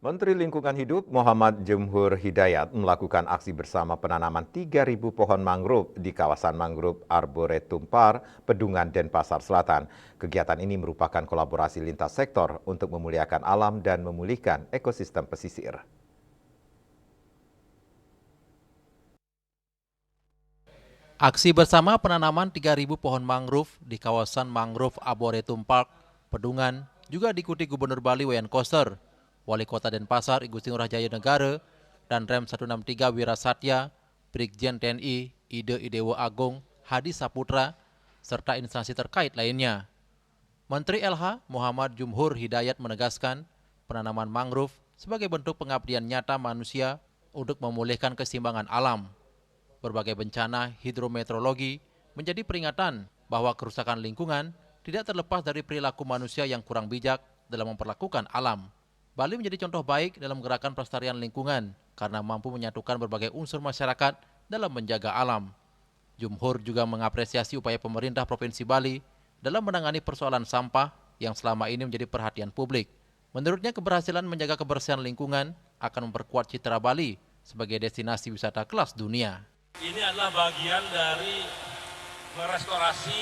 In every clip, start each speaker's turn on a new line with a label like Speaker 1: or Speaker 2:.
Speaker 1: Menteri Lingkungan Hidup Muhammad Jumhur Hidayat melakukan aksi bersama penanaman 3.000 pohon mangrove di kawasan mangrove Arboretum Park, Pedungan, Denpasar Selatan. Kegiatan ini merupakan kolaborasi lintas sektor untuk memuliakan alam dan memulihkan ekosistem pesisir.
Speaker 2: Aksi bersama penanaman 3.000 pohon mangrove di kawasan mangrove Arboretum Park, Pedungan, juga diikuti Gubernur Bali Wayan Koster, Wali Kota Denpasar Igusti Ngurah Jaya Negara, dan Rem 163 Wira Satya, Brigjen TNI Ide Idewo Agung Hadi Saputra, serta instansi terkait lainnya. Menteri LH Muhammad Jumhur Hidayat menegaskan penanaman mangrove sebagai bentuk pengabdian nyata manusia untuk memulihkan keseimbangan alam. Berbagai bencana hidrometeorologi menjadi peringatan bahwa kerusakan lingkungan tidak terlepas dari perilaku manusia yang kurang bijak dalam memperlakukan alam. Bali menjadi contoh baik dalam gerakan pelestarian lingkungan karena mampu menyatukan berbagai unsur masyarakat dalam menjaga alam. Jumhur juga mengapresiasi upaya pemerintah Provinsi Bali dalam menangani persoalan sampah yang selama ini menjadi perhatian publik. Menurutnya, keberhasilan menjaga kebersihan lingkungan akan memperkuat citra Bali sebagai destinasi wisata kelas dunia.
Speaker 3: Ini adalah bagian dari merestorasi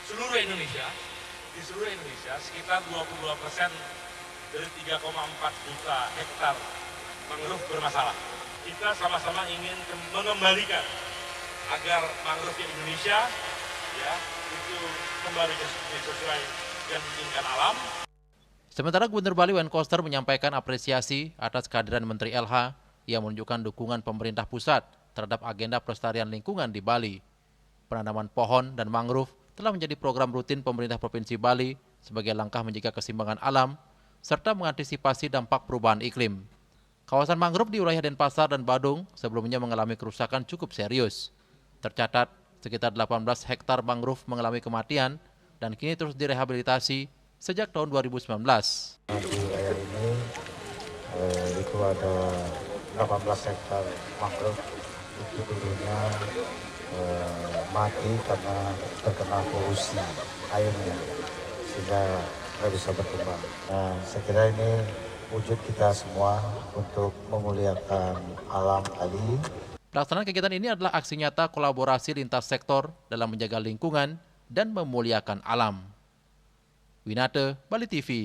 Speaker 3: seluruh Indonesia. Di seluruh Indonesia sekitar 22% dari 3,4 juta hektar mangrove bermasalah. Kita sama-sama ingin mengembalikan agar mangrove di Indonesia itu kembali sesuai dengan menginginkan alam.
Speaker 2: Sementara Gubernur Bali Wayan Koster menyampaikan apresiasi atas kehadiran Menteri LH yang menunjukkan dukungan pemerintah pusat terhadap agenda pelestarian lingkungan di Bali. Penanaman pohon dan mangrove telah menjadi program rutin pemerintah Provinsi Bali sebagai langkah menjaga keseimbangan alam serta mengantisipasi dampak perubahan iklim. Kawasan mangrove di wilayah Denpasar dan Badung sebelumnya mengalami kerusakan cukup serius. Tercatat sekitar 18 hektar mangrove mengalami kematian dan kini terus direhabilitasi sejak tahun 2019.
Speaker 4: Di wilayah ini itu ada 18 hektar mangrove itu dulunya mati karena terkena polusi airnya sehingga tidak bisa berkembang. Nah, saya kira ini wujud kita semua untuk memuliakan alam tadi.
Speaker 2: Pelaksanaan kegiatan ini adalah aksi nyata kolaborasi lintas sektor dalam menjaga lingkungan dan memuliakan alam. Winate, Bali TV.